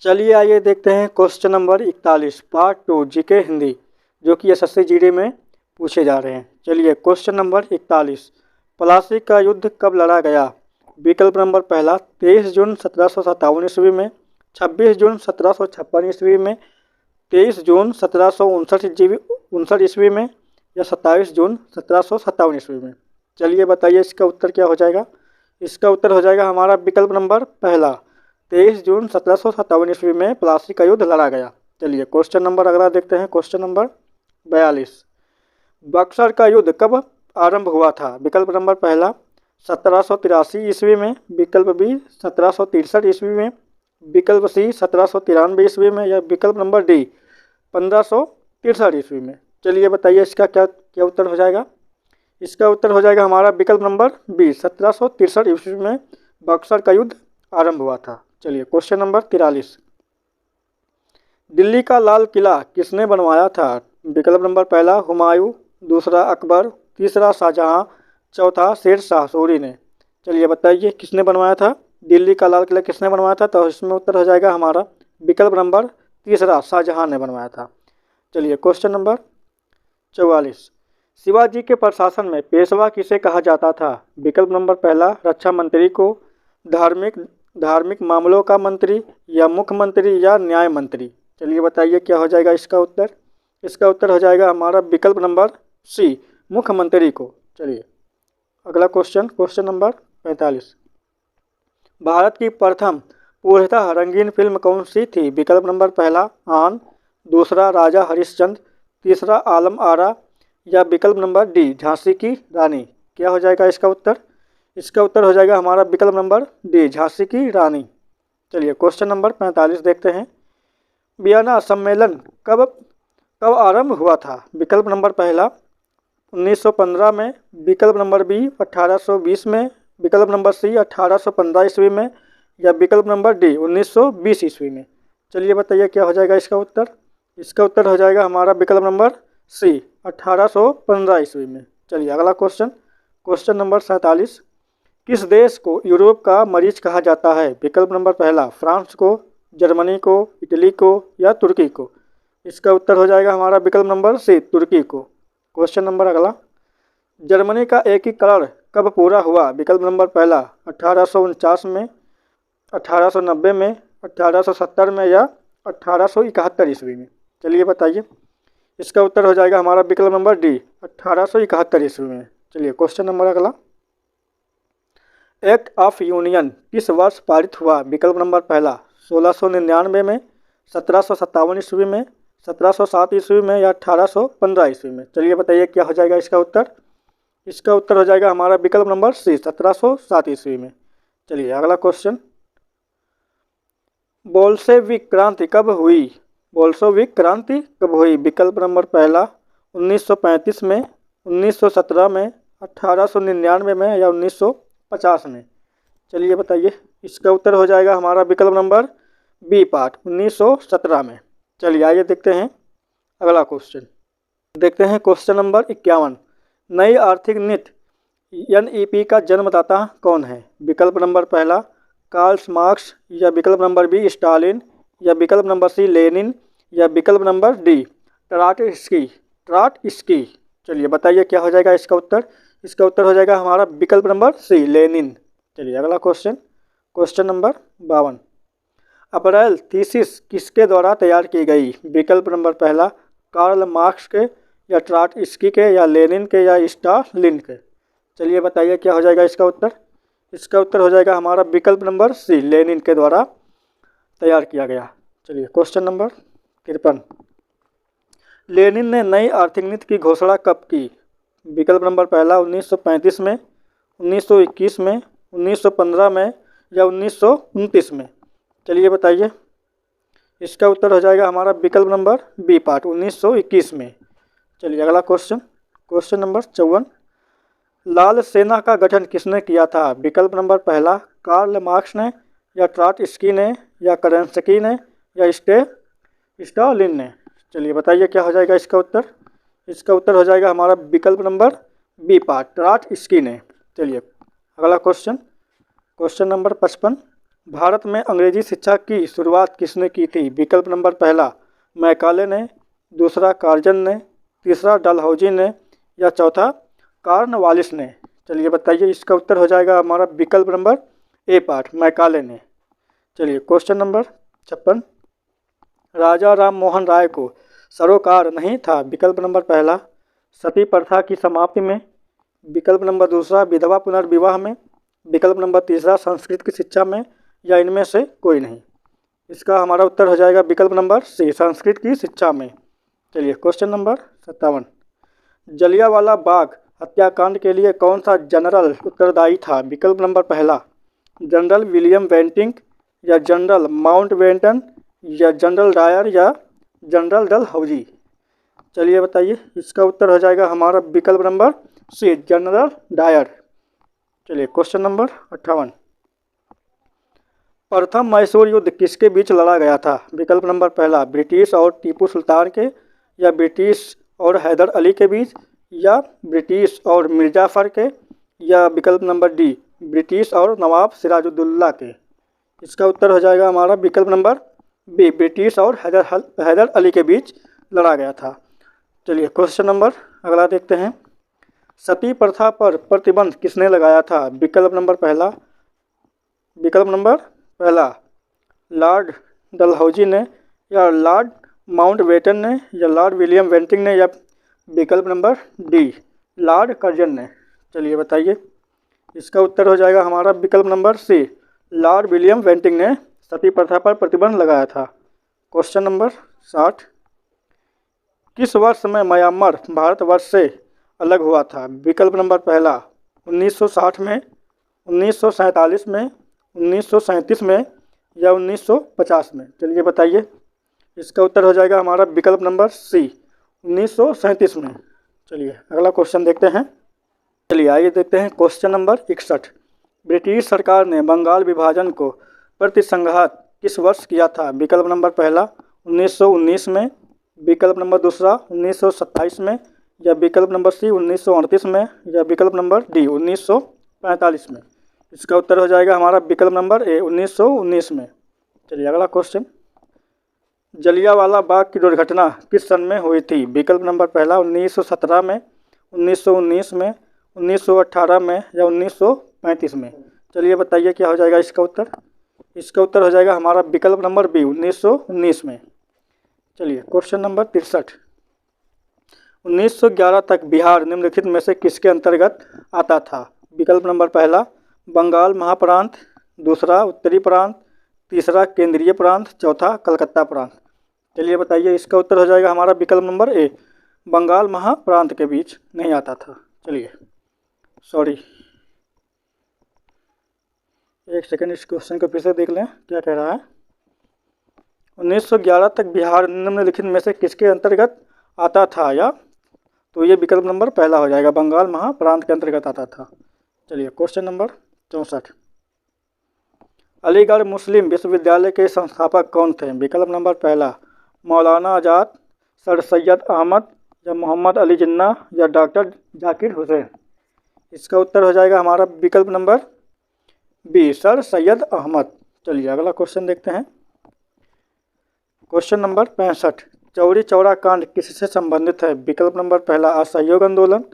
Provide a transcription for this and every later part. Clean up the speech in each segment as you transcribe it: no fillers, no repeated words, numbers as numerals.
चलिए आइए देखते हैं question number 41 part 2 GK Hindi जो कि एसएससी जीडी में पूछे जा रहे हैं। चलिए क्वेश्चन नंबर 41 प्लासी का युद्ध कब लड़ा गया। विकल्प नंबर पहला 23 जून 1757 ईस्वी में, 26 जून 1756 ईस्वी में, 23 जून 1759 ईस्वी में या 27 जून 1757 ईस्वी में। चलिए बताइए इसका उत्तर क्या हो जाएगा। इसका उत्तर हो जाएगा हमारा विकल्प नंबर पहला 23 जून 1757 ईस्वी में प्लासी का युद्ध लड़ा गया। चलिए क्वेश्चन नंबर अगला देखते हैं। क्वेश्चन नंबर 42 बक्सर का युद्ध कब आरंभ हुआ था। विकल्प नंबर पहला 1783 ईस्वी में, विकल्प बी 1763 ईस्वी में, विकल्प सी 1793 ईस्वी में या विकल्प नंबर डी 1563 ईस्वी में। चलिए बताइए इसका क्या क्या उत्तर हो जाएगा। इसका उत्तर हो जाएगा हमारा विकल्प नंबर बी 1763 ईस्वी में बक्सर का युद्ध आरंभ हुआ था। चलिए क्वेश्चन नंबर 43 दिल्ली का लाल किला किसने बनवाया था। विकल्प नंबर पहला हुमायूं, दूसरा अकबर, तीसरा शाहजहां, चौथा शेर शाह सूरी ने। चलिए बताइए किसने बनवाया था। दिल्ली का लाल किला किसने बनवाया था, तो इसमें उत्तर हो जाएगा हमारा विकल्प नंबर तीसरा शाहजहां ने बनवाया था। चलिए क्वेश्चन नंबर 44 शिवाजी के प्रशासन में पेशवा किसे कहा जाता था। विकल्प नंबर पहला रक्षा मंत्री को, धार्मिक मामलों का मंत्री या मुख्यमंत्री या न्याय मंत्री। चलिए बताइए क्या हो जाएगा इसका उत्तर। इसका उत्तर हो जाएगा हमारा विकल्प नंबर सी मुख्यमंत्री को। चलिए अगला क्वेश्चन, क्वेश्चन नंबर 45 भारत की प्रथम पूर्णतः रंगीन फिल्म कौन सी थी। विकल्प नंबर पहला आन, दूसरा राजा हरिश्चंद्र, तीसरा आलम आरा या विकल्प नंबर डी झांसी की रानी। क्या हो जाएगा इसका उत्तर। इसका उत्तर हो जाएगा हमारा विकल्प नंबर डी झांसी की रानी। चलिए क्वेश्चन नंबर 45 देखते हैं। वियना सम्मेलन कब कब आरंभ हुआ था। विकल्प नंबर पहला 1915 में, विकल्प नंबर बी 1820 में, विकल्प नंबर सी 1815 ईस्वी में या विकल्प नंबर डी 1920 ईस्वी में। चलिए बताइए क्या हो जाएगा इसका उत्तर। इसका उत्तर हो जाएगा हमारा विकल्प नंबर सी 1815 ईस्वी में। चलिए अगला क्वेश्चन, क्वेश्चन नंबर 47 किस देश को यूरोप का मरीज कहा जाता है। विकल्प नंबर पहला फ्रांस को, जर्मनी को, इटली को या तुर्की को। इसका उत्तर हो जाएगा हमारा विकल्प नंबर सी तुर्की को। क्वेश्चन नंबर अगला जर्मनी का एकीकरण कब पूरा हुआ। विकल्प नंबर पहला 1849 में, 1890 में, 1870 में या 1871 ईस्वी में। चलिए बताइए इसका उत्तर हो जाएगा हमारा विकल्प नंबर डी 1871 ईस्वी में। चलिए क्वेश्चन नंबर अगला एक्ट ऑफ यूनियन किस वर्ष पारित हुआ। विकल्प नंबर पहला 1699 में, 1757 ईस्वी में, 1707 ईस्वी में या 1815 ईस्वी में। चलिए बताइए क्या हो जाएगा इसका उत्तर। इसका उत्तर हो जाएगा हमारा विकल्प नंबर सी 1707 ईस्वी में। चलिए अगला क्वेश्चन बोल्शेविक क्रांति कब हुई। बोल्शेविक क्रांति कब हुई। विकल्प नंबर पहला 1935 में, 1917 में, 1899 में या 1950 में। चलिए बताइए इसका उत्तर हो जाएगा हमारा विकल्प नंबर बी पार्ट 1917 में। चलिए आइए देखते हैं अगला क्वेश्चन। देखते हैं क्वेश्चन नंबर 51 नई आर्थिक नीति एनईपी का जन्मदाता कौन है। विकल्प नंबर पहला कार्ल मार्क्स या विकल्प नंबर बी स्टालिन या विकल्प नंबर सी लेनिन या विकल्प नंबर डी ट्राटस्की। चलिए बताइए क्या हो जाएगा इसका उत्तर। इसका उत्तर हो जाएगा हमारा विकल्प नंबर सी लेनिन। चलिए अगला question, question number 52 April thesis किसके द्वारा तैयार की गई। विकल्प नंबर पहला कार्ल मार्क्स के या ट्राटस्की के या लेनिन के या स्टालिन के। चलिए बताइए क्या हो जाएगा इसका उत्तर। इसका उत्तर हो जाएगा हमारा विकल्प नंबर सी लेनिन के द्वारा तैयार किया गया। चलिए क्वेश्चन नंबर 53 लेनिन ने नई आर्थिक नीति की घोषणा कब की। विकल्प नंबर पहला 1935 में, 1921 में, 1915 में या 1929 में। चलिए बताइए इसका उत्तर हो जाएगा हमारा विकल्प नंबर बी पार्ट 1921 में। चलिए अगला क्वेश्चन, क्वेश्चन नंबर 54 लाल सेना का गठन किसने किया था। विकल्प नंबर पहला कार्ल मार्क्स ने या ट्राटस्की ने या करंस्की ने या स्टालिन ने। चलिए बताइए क्या हो जाएगा इसका उत्तर। इसका उत्तर हो जाएगा हमारा विकल्प नंबर बी पार्ट ट्राटस्की ने। चलिए अगला क्वेश्चन, क्वेश्चन नंबर 55 भारत में अंग्रेजी शिक्षा की शुरुआत किसने की थी? विकल्प नंबर पहला मैकाले ने, दूसरा कार्जन ने, तीसरा डलहौजी ने या चौथा कार्नवालिस ने। चलिए बताइए, इसका उत्तर हो जाएगा हमारा विकल्प नंबर ए पार्ट, मैकाले ने। चलिए क्वेश्चन नंबर 56, राजा राम मोहन राय को सरोकार नहीं था? विकल्प नंबर पहला सती प्रथा की समाप्ति में, विकल्प नंबर दूसरा विधवा पुनर्विवाह में, विकल्प नंबर तीसरा संस्कृत की शिक्षा में या इनमें से कोई नहीं। इसका हमारा उत्तर हो जाएगा विकल्प नंबर सी, संस्कृत की शिक्षा में। चलिए क्वेश्चन नंबर 57, जलियांवाला बाग हत्याकांड के लिए कौन सा जनरल उत्तरदायी था? विकल्प नंबर पहला जनरल विलियम बेंटिंक या जनरल माउंटबेटन या जनरल डायर या जनरल डलहौजी। चलिए बताइए, इसका उत्तर हो जाएगा हमारा विकल्प नंबर सी, जनरल डायर। चलिए क्वेश्चन नंबर 58, प्रथम मैसूर युद्ध किसके बीच लड़ा गया था? विकल्प नंबर पहला ब्रिटिश और टीपू सुल्तान के, या ब्रिटिश और हैदर अली के बीच, या ब्रिटिश और मिर्जाफर के, या विकल्प नंबर डी ब्रिटिश और नवाब सिराजुद्दौला के। इसका उत्तर हो जाएगा हमारा विकल्प नंबर बी, ब्रिटिश और हैदर अली के बीच लड़ा गया था। चलिए क्वेश्चन नंबर अगला देखते हैं, सती प्रथा पर प्रतिबंध किसने लगाया था? विकल्प नंबर पहला लॉर्ड डलहौजी ने, या लॉर्ड माउंटबेटन ने, या लॉर्ड विलियम बेंटिंक ने, या विकल्प नंबर डी लॉर्ड कर्जन ने। चलिए बताइए, इसका उत्तर हो जाएगा हमारा विकल्प number C, Lord William Bentinck ने सती प्रथा पर प्रतिबंध लगाया था। क्वेश्चन नंबर 60, किस वर्ष में म्यांमार भारतवर्ष से अलग हुआ था? विकल्प नंबर पहला 1960 में, 1947 में, 1937 में या 1950 में। चलिए बताइए, इसका उत्तर हो जाएगा हमारा विकल्प नंबर सी, 1937 में। चलिए अगला क्वेश्चन देखते हैं। चलिए आइए देखते हैं क्वेश्चन नंबर 61, ब्रिटिश सरकार ने बंगाल विभाजन को प्रतिसंघात किस वर्ष किया था? विकल्प नंबर पहला 1919 में, विकल्प नंबर दूसरा 1927 में, या विकल्प नंबर सी 1938 में, या विकल्प नंबर डी 1945 में। इसका उत्तर हो जाएगा हमारा विकल्प नंबर ए, 1919 में। चलिए अगला क्वेश्चन, जलियांवाला बाग की दुर्घटना किस सन में हुई थी? विकल्प नंबर पहला 1917 में, 1919 में, 1918 में या 1935 में। चलिए बताइए क्या हो जाएगा इसका उत्तर? इसका उत्तर हो जाएगा हमारा विकल्प नंबर बी, 1919 में। चलिए क्वेश्चन नंबर 63, 1911 तक बिहार निम्नलिखित में से किसके अंतर्गत आता था? विकल्प नंबर पहला बंगाल महाप्रांत, दूसरा उत्तरी प्रांत, तीसरा केंद्रीय प्रांत, चौथा कलकत्ता प्रांत। चलिए बताइए, इसका उत्तर हो जाएगा हमारा विकल्प नंबर ए, बंगाल महाप्रांत के बीच नहीं आता था। चलिए सॉरी, एक सेकंड, इस क्वेश्चन को फिर से देख लें क्या कह रहा है। 1911 तक बिहार निम्नलिखित में से किसके अंतर्गत आता था? या तो ये विकल्प नंबर पहला हो जाएगा, बंगाल महाप्रांत के अंतर्गत आता था। चलिए क्वेश्चन नंबर 64, अलीगढ़ मुस्लिम विश्वविद्यालय के संस्थापक कौन थे? विकल्प नंबर पहला मौलाना आज़ाद, सर सैयद अहमद, या मोहम्मद अली जिन्ना, या डॉक्टर जाकिर हुसैन। इसका उत्तर हो जाएगा हमारा विकल्प number B, Sir Syed Ahmad. चलिए अगला क्वेश्चन देखते हैं। क्वेश्चन नंबर 65, चौरी चौरा कांड किससे संबंधित है? विकल्प नंबर पहला असहयोग आंदोलन,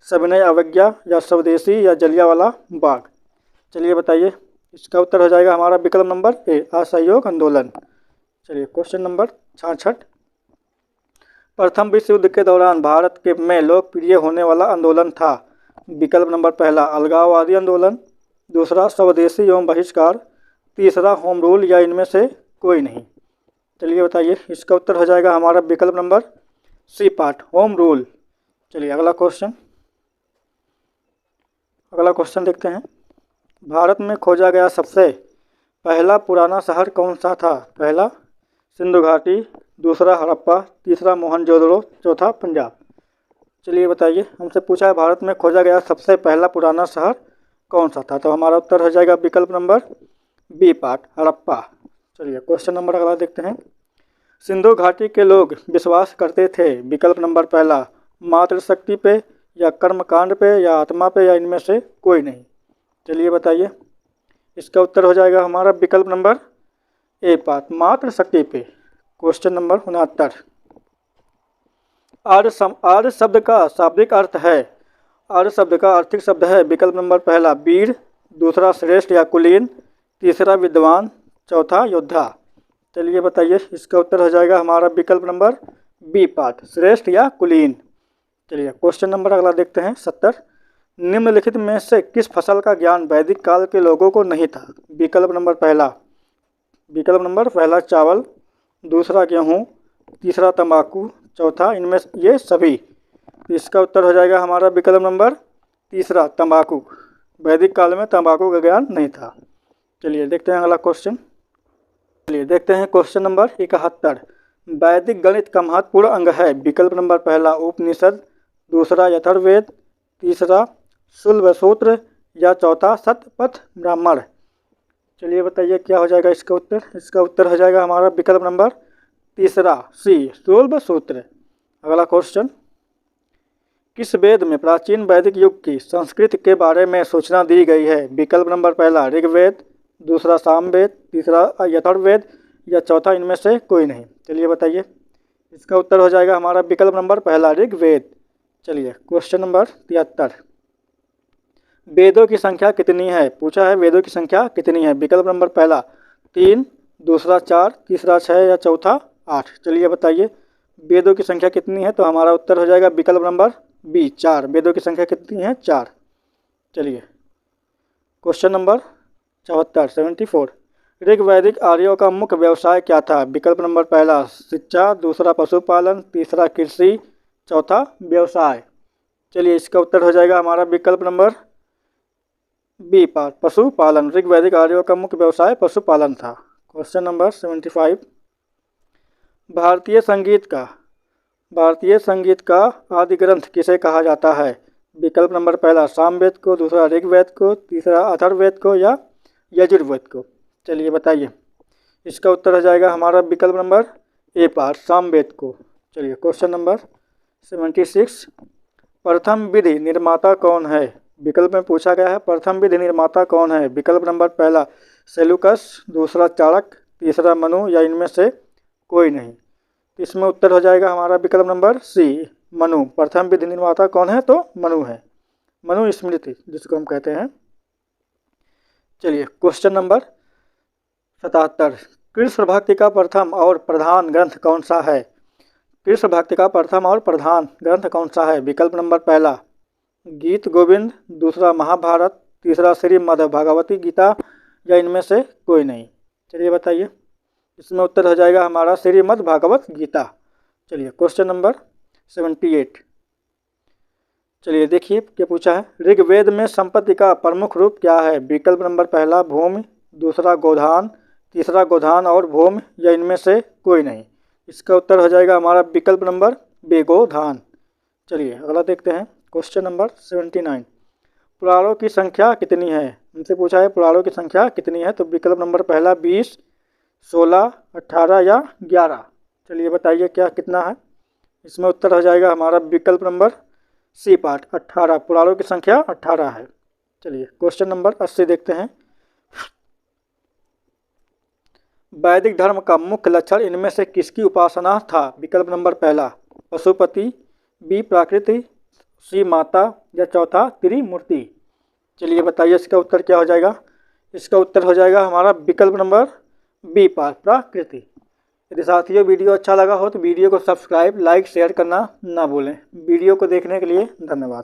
सविनय अवज्ञा, या स्वदेशी, या जलियांवाला बाग। चलिए बताइए, इसका उत्तर हो जाएगा हमारा विकल्प नंबर ए, असहयोग आंदोलन। चलिए क्वेश्चन नंबर 66, प्रथम विश्व युद्ध के दौरान भारत के में लोकप्रिय होने वाला आंदोलन था? विकल्प नंबर पहला अलगाववादी आंदोलन, दूसरा स्वदेशी एवं बहिष्कार, तीसरा होम रूल, या इनमें से कोई नहीं। चलिए बताइए, इसका उत्तर हो जाएगा हमारा विकल्प number C part, home rule. चलिए अगला क्वेश्चन देखते हैं। भारत में खोजा गया सबसे पहला पुराना शहर कौन सा था? पहला सिंधु घाटी, दूसरा हड़प्पा, तीसरा मोहनजोदड़ो, चौथा पंजाब। चलिए बताइए, हमसे पूछा है भारत में खोजा गया सबसे पहला पुराना शहर कौन सा था? तो हमारा उत्तर हो जाएगा विकल्प नंबर बी पार्ट, हड़प्पा। चलिए क्वेश्चन नंबर अगला देखते हैं। सिंधु घाटी के लोग विश्वास करते थे? विकल्प नंबर पहला मातृशक्ति पे, या कर्मकांड पे, या आत्मा पे, या इनमें से कोई नहीं। चलिए बताइए, इसका उत्तर हो जाएगा हमारा विकल्प नंबर ए पार्ट मात्र शक्ति पे। Question number 69। आर्य शब्द का शाब्दिक अर्थ है। आर्य शब्द का आर्थिक शब्द है विकल्प नंबर पहला वीर, दूसरा श्रेष्ठ या कुलीन, तीसरा विद्वान, चौथा योद्धा। चलिए बताइए, इसका उत्तर हो जाएगा हमारा विकल्प नंबर बी पार्ट श्रेष्ठ या कुलीन। चलिए क्वेश्चन नंबर अगला देखते हैं 70। निम्नलिखित में से किस फसल का ज्ञान वैदिक काल के लोगों को नहीं था। विकल्प नंबर पहला चावल, दूसरा गेहूँ, तीसरा तंबाकू, चौथा इनमें ये सभी। तो इसका उत्तर हो जाएगा हमारा विकल्प नंबर तीसरा तंबाकू। वैदिक काल में तंबाकू का ज्ञान नहीं था। चलिए देखते हैं अगला क्वेश्चन। चलिए देखते हैं क्वेश्चन नंबर 71। वैदिक गणित का महत्वपूर्ण अंग है। विकल्प नंबर पहला उपनिषद, दूसरा यथर्वेद, तीसरा शुल्ब सूत्र या चौथा शतपथ ब्राह्मण। चलिए बताइए क्या हो जाएगा इसका उत्तर। इसका उत्तर हो जाएगा हमारा विकल्प नंबर तीसरा सी शुल्ब सूत्र। अगला क्वेश्चन। किस वेद में प्राचीन वैदिक युग की संस्कृति के बारे में सूचना दी गई है। विकल्प नंबर पहला ऋग्वेद, दूसरा सामवेद, तीसरा यथर्वेद या चौथा इनमें से कोई नहीं। चलिए बताइए, इसका उत्तर हो जाएगा हमारा विकल्प नंबर पहला ऋग्वेद। चलिए क्वेश्चन नंबर 73। वेदों की संख्या कितनी है। पूछा है वेदों की संख्या कितनी है। विकल्प नंबर पहला 3, दूसरा 4, तीसरा 6 या चौथा 8। चलिए बताइए वेदों की संख्या कितनी है। तो हमारा उत्तर हो जाएगा विकल्प नंबर बी 4। वेदों की संख्या कितनी है 4। चलिए क्वेश्चन नंबर 74 ऋग वैदिक आर्यों का मुख्य व्यवसाय क्या था। विकल्प नंबर पहला शिक्षा, दूसरा पशुपालन, तीसरा कृषि, चौथा व्यवसाय। चलिए इसका उत्तर हो जाएगा हमारा विकल्प नंबर बी पार्ट पशुपालन। ऋग वैदिक आर्यों का मुख्य व्यवसाय पशुपालन था। Question number 75। भारतीय संगीत का आदि ग्रंथ किसे कहा जाता है। विकल्प नंबर पहला सामवेद को, दूसरा ऋग्वेद को, तीसरा अथर्ववेद को या यजुर्वेद को। चलिए बताइए, इसका उत्तर हो जाएगा हमारा विकल्प नंबर ए पार्ट सामवेद को। चलिए क्वेश्चन नंबर 76। प्रथम विधि निर्माता कौन है। विकल्प में पूछा गया है प्रथम विधि निर्माता कौन है। विकल्प नंबर पहला सेलुकस, दूसरा चाणक्य, तीसरा मनु या इनमें से कोई नहीं। इसमें उत्तर हो जाएगा हमारा विकल्प नंबर सी मनु। प्रथम विधि निर्माता कौन है। तो मनु है, मनु स्मृति जिसको हम कहते हैं। चलिए क्वेश्चन नंबर 77। कृष्ण भक्ति का प्रथम और प्रधान ग्रंथ कौन सा है। कृष्ण भक्ति का प्रथम और प्रधान ग्रंथ कौन सा है। विकल्प नंबर पहला गीत गोविंद, दूसरा महाभारत, तीसरा श्रीमद् भगवती गीता या इनमें से कोई नहीं। चलिए बताइए, इसमें उत्तर हो जाएगा हमारा श्रीमद् भागवत गीता। चलिए क्वेश्चन नंबर 78। चलिए देखिए क्या पूछा है। ऋग्वेद में संपत्ति का प्रमुख रूप क्या है। विकल्प नंबर पहला भूमि, दूसरा गोधान, तीसरा गोधान और भूमि या इनमें से कोई नहीं। इसका उत्तर हो जाएगा हमारा विकल्प नंबर बी गोधान। चलिए अगला देखते हैं क्वेश्चन नंबर 79। पुराणों की संख्या कितनी है। हमसे पूछा है पुराणों की संख्या कितनी है। तो विकल्प नंबर पहला 20, 16, 18 या 11। चलिए बताइए क्या कितना है। इसमें उत्तर हो जाएगा हमारा विकल्प नंबर सी पार्ट 18। पुराणों की संख्या 18 है। चलिए क्वेश्चन नंबर 80 देखते हैं। वैदिक धर्म का मुख्य लक्षण इनमें से किसकी उपासना था। विकल्प नंबर पहला पशुपति, बी प्रकृति, सी माता या चौथा त्रिमूर्ति। चलिए बताइए इसका उत्तर क्या हो जाएगा। इसका उत्तर हो जाएगा हमारा विकल्प नंबर बी पार्ट प्रकृति। यदि साथियों वीडियो अच्छा लगा हो तो वीडियो को सब्सक्राइब, लाइक, शेयर करना ना भूलें। वीडियो को देखने के लिए धन्यवाद।